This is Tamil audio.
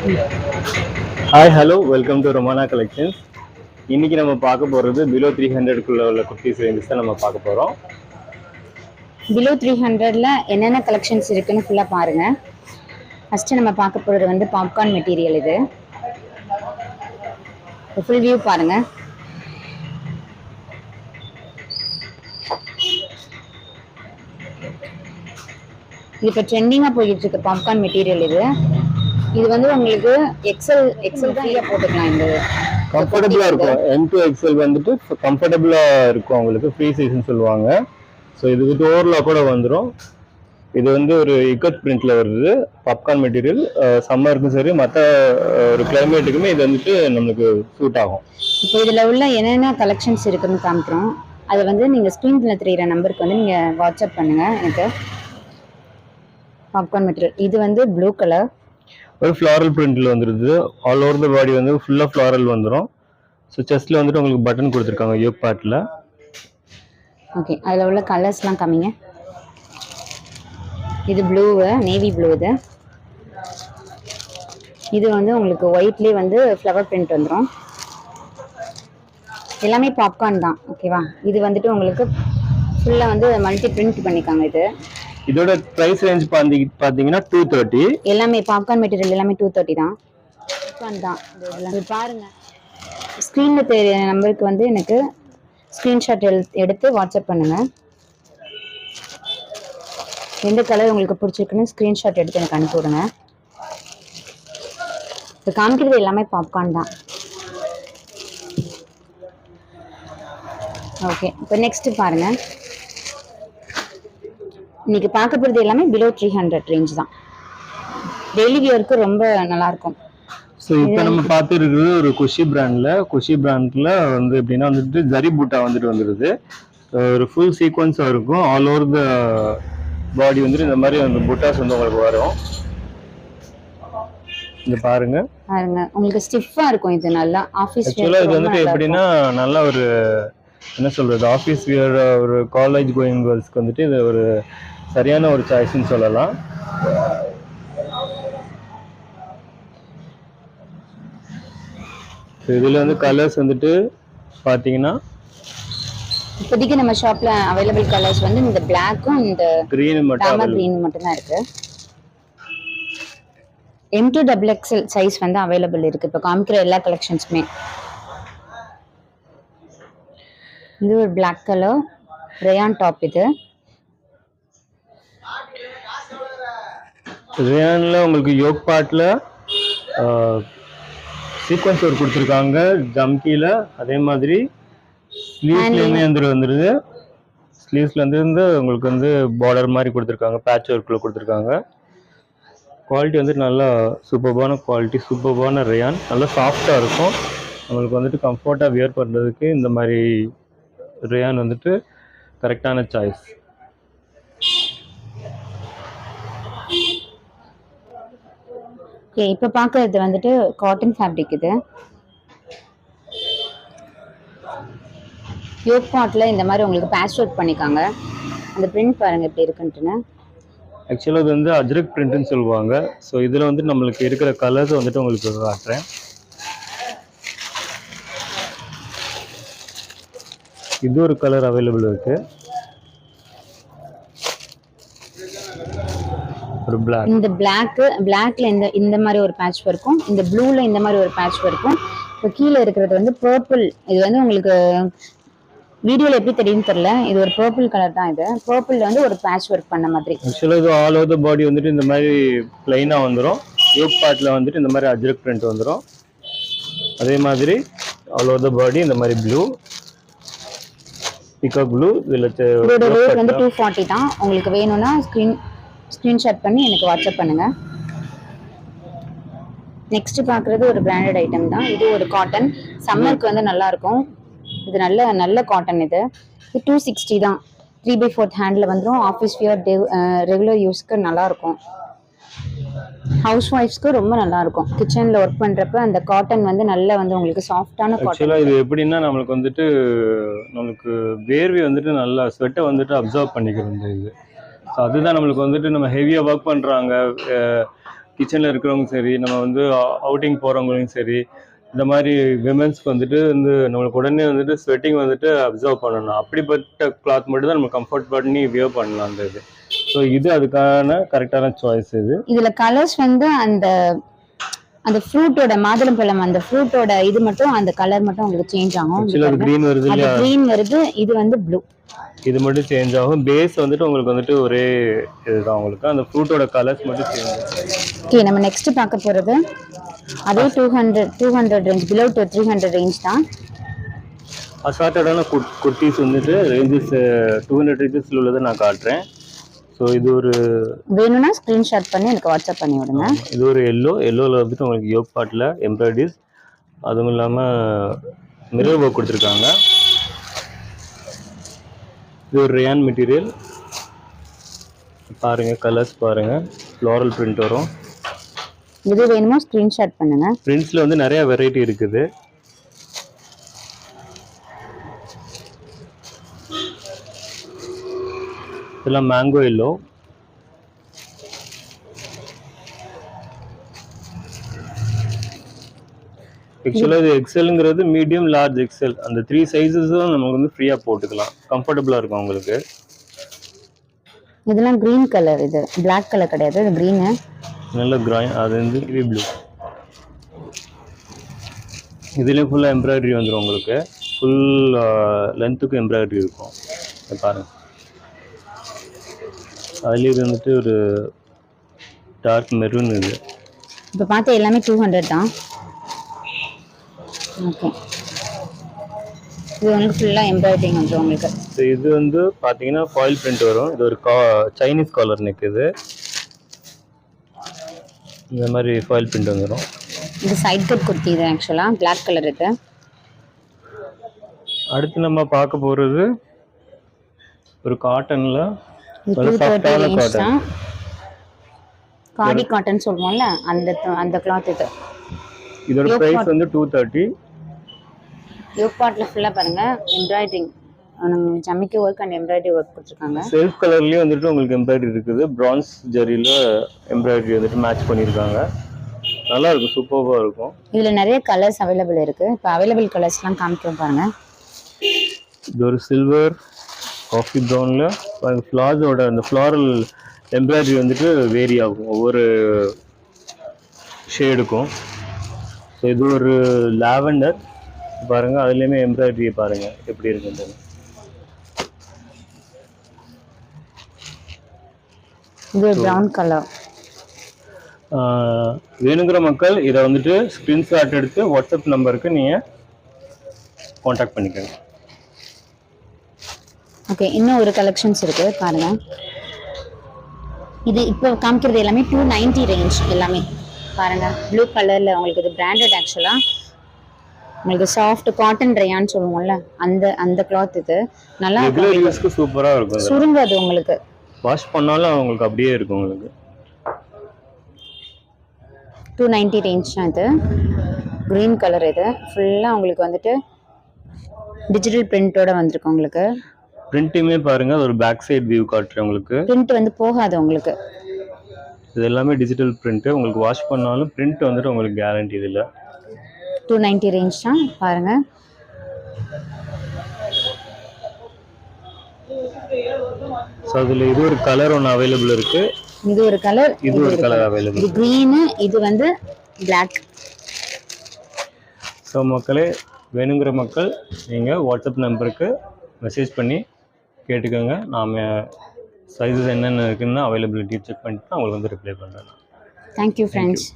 Hi hello welcome to Romana collections. இன்னைக்கு நம்ம பார்க்க போகிறது பிலோ 300 உள்ள குர்த்திஸ் ரேஞ்சஸ் தான் நம்ம பார்க்க போகிறோம். பிலோ 300ல என்னென்ன கலெக்ஷன்ஸ் இருக்குன்னு ஃபுல்லாக பாருங்க. ஃபர்ஸ்ட் நம்ம பார்க்க போகிறது வந்து பாப்கார்ன் மெட்டீரியல். இது ஃபுல் வியூ பாருங்க. இது இப்போ ட்ரெண்டிங்காக போயிட்டு இருக்கு பாப்கார்ன் மெட்டீரியல். இது வந்து உங்களுக்கு எக்ஸல் தான் ஃப்ரீயாக போட்டுக்கலாம். இந்த கம்ஃபர்டபுளாக இருக்கும். M2XL வந்துட்டு கம்ஃபர்டபுளாக இருக்கும். உங்களுக்கு ஃப்ரீ சைஸ்ன்னு சொல்லுவாங்க. ஸோ இது வித் ஓவர்லாக் கூட வந்துடும். இது வந்து ஒரு இக்கட் பிரிண்ட்ல வருது. பாப்கார்ன் மெட்டீரியல் சம்மருக்கும் சரி மற்ற ஒரு கிளைமேட்டுக்குமே இது வந்துட்டு நம்மளுக்கு சூட் ஆகும். இப்போ இதில் உள்ள என்னென்ன கலெக்ஷன்ஸ் இருக்குன்னு காமிக்கிறோம். அதை வந்து நீங்கள் ஸ்க்ரீனில் தெரிகிற நம்பருக்கு வந்து நீங்கள் வாட்ஸ்அப் பண்ணுங்கள் எனக்கு. பாப்கார்ன் மெட்டீரியல் இது வந்து ப்ளூ கலர், ஒரு ஃப்ளாரல் பிரிண்ட்ல வந்துருது. ஆல் ஓவர் த பாடி வந்து ஃபுல்லாக ஃப்ளாரல் வந்துடும். ஸோ செஸ்ட்ல வந்துட்டு உங்களுக்கு பட்டன் கொடுத்துருக்காங்க யோக் பார்ட்டில். ஓகே, அதில் உள்ள கலர்ஸ்லாம் காமிங்க. இது ப்ளூவு, நேவி ப்ளூ. இது வந்து உங்களுக்கு ஒயிட்லேயே வந்து ஃப்ளவர் பிரிண்ட் வந்துடும். எல்லாமே பாப்கார்ன் தான். ஓகேவா? இது வந்துட்டு உங்களுக்கு ஃபுல்லாக வந்து மல்டி பிரிண்ட் பண்ணிக்காங்க. இதோட பிரைஸ் ரேஞ்ச் பார்த்தீங்கன்னா 230. எல்லாமே பாப்கார்ன் மெட்டீரியல் எல்லாமே 230 தான். பாப்கார்ன் தான். இது பாருங்க, ஸ்க்ரீனில் தெரிய நம்பருக்கு வந்து எனக்கு ஸ்க்ரீன்ஷாட் எடுத்து வாட்ஸ்அப் பண்ணுங்க. எந்த கலர் உங்களுக்கு பிடிச்சிருக்குன்னு ஸ்க்ரீன்ஷாட் எடுத்து எனக்கு அனுப்பி விடுங்க. இப்போ காமிக்கிறது எல்லாமே பாப்கார்ன் தான். ஓகே, இப்போ நெக்ஸ்ட் பாருங்க. இன்னைக்கு பார்க்க போகிறது எல்லாமே பிலோ 300 ரேஞ்ச் தான். டெய்லி வியருக்கு ரொம்ப நல்லா இருக்கும். ஸோ இப்போ நம்ம பார்த்து இருக்கிறது ஒரு குஷி பிராண்டில் வந்து எப்படின்னா வந்துட்டு ஜரி பூட்டா வந்துட்டு வந்துடுது. ஒரு ஃபுல் சீக்வன்ஸாக இருக்கும். ஆல் ஓவர் த பாடி வந்துட்டு இந்த மாதிரி அந்த புட்டாஸ் வந்து உங்களுக்கு வரும். இது பாருங்க உங்களுக்கு ஸ்டிஃபா இருக்கும். இது நல்லா ஆபீஸ் ஆக்சுவலா இது வந்துட்டு எப்படின்னா நல்ல ஒரு என்ன சொல்றது, ஆஃபீஸ் வியர், ஒரு காலேஜ் கோயிங் கேர்ள்ஸ்க்கு வந்துட்டு இது ஒரு சரியான ஒரு சாய்ஸ்ன்னு சொல்லலாம். இதுல வந்து கலர்ஸ் வந்துட்டு பாத்தீங்கன்னா இப்போதைக்கு நம்ம ஷாப்ல அவைலபிள் கலர்ஸ் வந்து இந்த பிளாக்கும் இந்த கிரீன் மட்டும் தான் இருக்கு. M2XXL சைஸ் வந்து அவைலபிள் இருக்கு. இப்போ காமிக்கிற எல்லா கலெக்ஷன்ஸுமே. இது ஒரு பிளாக் கலர் ரேயான் டாப். இது ரேயான்ல உங்களுக்கு யோக் பார்ட்ல சீக்வன்ஸ் ஒரு கொடுத்துருக்காங்க ஜம்கில. அதே மாதிரி ஸ்லீவ்ஸ்லயுமே வந்துருது. ஸ்லீவ்ஸ்ல இருந்து உங்களுக்கு வந்து பார்டர் மாதிரி கொடுத்துருக்காங்க, பேட்ச் ஒர்க்ல கொடுத்துருக்காங்க. குவாலிட்டி வந்துட்டு நல்லா சூப்பர்பான குவாலிட்டி, சூப்பர்பான ரேயான். நல்லா சாஃப்டாக இருக்கும். நம்மளுக்கு வந்துட்டு கம்ஃபர்ட்டாக வியர் பண்ணுறதுக்கு இந்த மாதிரி ரேயான் வந்துட்டு கரெக்டான சாய்ஸ். இப்போ பார்க்கறது வந்துட்டு காட்டன் ஃபேப்ரிக். இது யோக் பார்ட்ல இந்த மாதிரி உங்களுக்கு பேட்ச் ஒர்க் பண்ணிக்காங்க. அந்த பிரிண்ட் பாருங்க எப்படி இருக்குன்ட்டுன்னு. ஆக்சுவலாக இது வந்து அஜ்ரக் பிரிண்ட்னு சொல்லுவாங்க. ஸோ இதில் வந்து நம்மளுக்கு இருக்கிற கலர்ஸ் வந்துட்டு உங்களுக்கு காட்டுறேன். இது ஒரு கலர் அவைலபிள் இருக்கு, ஒரு பிளாக். இந்த பிளாக்ல இந்த மாதிரி ஒரு பேட்ச் இருக்கும். இந்த ப்ளூல இந்த மாதிரி ஒரு பேட்ச் இருக்கும். இப்போ கீழே இருக்கிறது வந்து பர்பிள். இது வந்து உங்களுக்கு வீடியோல எப்படி தெரியும் தெரியல. இது ஒரு பர்பிள் கலர் தான். இது பர்பிள்ல வந்து ஒரு பேட்ச் ஒர்க் பண்ண மாதிரி. ஆக்சுவலா இது ஆல் ஓவர் தி பாடி வந்துட்டு இந்த மாதிரி ப்ளைனா வந்துரும். யோக் பார்ட்ல வந்துட்டு இந்த மாதிரி அஜ்ரக் பிரிண்ட் வந்துரும். அதே மாதிரி ஆல் ஓவர் தி பாடி இந்த மாதிரி ப்ளூ, பீகாக் ப்ளூ. இதோட ரேட் வந்து 240 தான். உங்களுக்கு வேணும்னா ஸ்கிரீன்ஷாட் பண்ணி எனக்கு வாட்ஸ்அப் பண்ணுங்க. நெக்ஸ்ட் பார்க்குறது ஒரு பிராண்டட் ஐட்டம் தான். இது ஒரு காட்டன், சம்மருக்கு வந்து நல்லா இருக்கும். இது நல்ல காட்டன். இது 260 தான். 3/4 ஹேண்ட்ல வந்துடும். ஆஃபீஸ் வியர், ரெகுலர் யூஸ்க்கு நல்லா இருக்கும். ஹவுஸ் ஒய்ஃப்ஸ்க்கு ரொம்ப நல்லா இருக்கும். கிச்சன்ல ஒர்க் பண்றப்ப அந்த காட்டன் வந்து நல்லா வந்து உங்களுக்கு சாஃப்டான காட்டன். ஆக்சுவலா இது எப்படின்னா நம்மளுக்கு வந்துட்டு நமக்கு வேர்வை வந்துட்டு நல்லா ஸ்வெட்டை வந்துட்டு அப்சர்வ் பண்ணிக்கிறது இது. ஸோ அதுதான் நம்மளுக்கு வந்துட்டு நம்ம ஹெவியாக ஒர்க் பண்ணுறாங்க, கிச்சனில் இருக்கிறவங்க சரி, நம்ம வந்து அவுட்டிங் போகிறவங்களும் சரி, இந்த மாதிரி விமென்ஸ்க்கு வந்துட்டு வந்து நம்மளுக்கு உடனே வந்துட்டு ஸ்வெட்டிங் வந்துட்டு அப்சர்வ் பண்ணணும். அப்படிப்பட்ட கிளாத் மட்டும் தான் நம்ம கம்ஃபர்ட் பண்ணி வியர் பண்ணலாம் அந்த இது. ஸோ இது அதுக்கான கரெக்டான சாய்ஸ் இது. இதுல கலர்ஸ் வந்து அந்த ஃப்ரூட்டோட மாதுளம்பழம் அந்த ஃப்ரூட்டோட இது மட்டும் அந்த கலர் மட்டும் உங்களுக்கு சேஞ்ச் ஆகும். ஆக்சுவலாக அது க்ரீன் வருது அது இல்லையா, green வருது, இது வந்து ப்ளூ. இது மட்டும் சேஞ்ச் ஆகும். பேஸ் வந்துட்டு உங்களுக்கு வந்துட்டு ஒரே இதுதான், உங்களுக்கு அந்த ஃப்ரூட்டோட கலர்ஸ் மட்டும் சேஞ்ச் ஆகும். ஓகே, நம்ம நெக்ஸ்ட் பார்க்க போறது அதே 200 ரேஞ்ச், பிலோ டு 300 ரேஞ்ச் தான். அசார்ட்டடான குர்த்திஸ் வந்துட்டு ரேஞ்சஸ் 200 ரேஞ்சஸில் உள்ளதை நான் காட்டுறேன். ஸோ இது ஒரு வேணும்னா ஸ்க்ரீன்ஷாட் பண்ணி எனக்கு வாட்ஸ்அப் பண்ணி விடுங்க. இது ஒரு எல்லோவில் வந்துட்டு உங்களுக்கு யோக் பார்ட்டில் எம்ப்ராய்டரிஸ், அதுவும் இல்லாமல் மிரர் ஒர்க் கொடுத்துருக்காங்க. இது ஒரு ரேயான் மெட்டீரியல் பாருங்கள், கலர்ஸ் பாருங்கள், ஃப்ளாரல் பிரிண்ட் வரும். இது வேணுமோ ஸ்க்ரீன்ஷாட் பண்ணுங்க. பிரிண்ட்ஸில் வந்து நிறைய வெரைட்டி இருக்குது. இதெல்லாம் மேங்கோ எல்லோ. ஆக்சுவலாக இது எக்ஸலுங்கிறது மீடியம், லார்ஜ், எக்ஸல் அந்த 3 சைஸஸும் நமக்கு வந்து ஃப்ரீயாக போட்டுக்கலாம். கம்ஃபர்டபுளாக இருக்கும் உங்களுக்கு. இதெல்லாம் கிரீன் கலர், இது பிளாக் கலர் கிடையாது, இது கிரீனு. நல்ல கிராயின், அது வந்து இவி ப்ளூ. இதுலேயும் ஃபுல்லாக எம்ப்ராய்டரி வந்துடும் உங்களுக்கு. ஃபுல் லென்த்துக்கு எம்ப்ராய்டரி இருக்கும். பாருங்கள், அதுலேயே வந்துட்டு ஒரு டார்க் மெரூன். இது இப்போ பார்த்த எல்லாமே 200 தான். ஓகே, இது உங்களுக்கு ஃபுல்லாக எம்ப்ராய்டரிங் வந்துடும் உங்களுக்கு. ஸோ இது வந்து பார்த்தீங்கன்னா ஃபாயில் பிரிண்ட் வரும். இது ஒரு சைனீஸ் காலர் நெக். இது இந்த மாதிரி ஃபாயில் பிரிண்ட் வந்துடும். இது சைட் கட் குர்த்தி, இது ஆக்சுவலாக பிளாக் கலர். இது அடுத்து நம்ம பார்க்க போகிறது ஒரு காட்டனில் காடி காட்டன் சொல்லுவோம்ல, அந்த கிளாத். இது இதோட பிரைஸ் வந்து 230. யோக் பார்ட்ல ஃபுல்லா பாருங்க எம்ப்ராய்டரிங், ஜமிக்கி ஒர்க் அண்ட் எம்ப்ராய்டரி ஒர்க் கொடுத்துருக்காங்க. செல்ஃப் கலர்லயே வந்துட்டு உங்களுக்கு எம்ப்ராய்டரி இருக்குது. பிரான்ஸ் ஜரியில எம்ப்ராய்டரி வந்துட்டு மேட்ச் பண்ணியிருக்காங்க. நல்லா இருக்கும், சூப்பர்வா இருக்கும். இதுல நிறைய கலர்ஸ் அவைலபிள் இருக்கு. இப்போ அவைலபிள் கலர்ஸ்லாம் காமிக்கிறோம் பாருங்க. இது ஒரு சில்வர் காஃபி ப்ரௌன்ல ஃப்ளார்ஸோட அந்த ஃப்ளாரல் எம்ப்ராய்டரி வந்துட்டு வேரி ஆகும் ஒவ்வொரு ஷேடுக்கும். ஸோ இது ஒரு லாவெண்டர் பாருங்க, அதுலேயுமே எம்ப்ராய்டரி பாருங்க எப்படி இருக்குன்னு. இது பிரவுன் கலர். வேணுங்கிற மக்கள் இதை வந்துட்டு ஸ்க்ரீன்ஷாட் எடுத்து வாட்ஸ்அப் நம்பருக்கு நீங்கள் காண்டாக்ட் பண்ணிக்கோங்க. ஓகே, இன்னும் ஒரு கலெக்ஷன்ஸ் இருக்கு பாருங்க. இது இப்போ காமிக்கிறது எல்லாமே 290 ரேஞ்ச் எல்லாமே பாருங்க. ப்ளூ கலர்ல உங்களுக்கு இது பிராண்டட். ஆக்சுவலா உங்களுக்கு சாஃப்ட் காட்டன் ரயான் சொல்லுவோம்ல, அந்த கிளாத். இது நல்லா இருக்கும், சூப்பரா இருக்கும். சுருங்காது உங்களுக்கு, வாஷ் பண்ணாலும் உங்களுக்கு அப்படியே இருக்கும். உங்களுக்கு 290 ரேஞ்ச் தான் இது. Green colour. இது ஃபுல்லா உங்களுக்கு வந்துட்டு டிஜிட்டல் பிரிண்டோட வந்திருக்கு. உங்களுக்கு பிரிண்ட்டுமே பாருங்க, ஒரு பேக் சைடு வியூ காட்டுறேன் உங்களுக்கு. பிரிண்ட் வந்து போகாது உங்களுக்கு. இது எல்லாமே டிஜிட்டல் பிரிண்ட். உங்களுக்கு வாஷ் பண்ணாலும் பிரிண்ட் வந்துட்டு உங்களுக்கு கேரண்டி. இதில் 290 ரேஞ்ச் தான் பாருங்க. ஸோ அதில் இது ஒரு கலர் ஒன்று அவைலபிள் இருக்கு. இது ஒரு கலர், இது ஒரு கலர் அவைலபிள். இது கிரீன், இது வந்து பிளாக். ஸோ மக்களே, வேணுங்கிற மக்கள் நீங்கள் வாட்ஸ்அப் நம்பருக்கு மெசேஜ் பண்ணி கேட்டுக்கோங்க. நாம் சைஸஸ் என்னென்ன இருக்குன்னு அவைலபிலிட்டி செக் பண்ணிட்டு நான் உங்களுக்கு வந்து ரிப்ளை பண்ணுறேன். Thank you friends.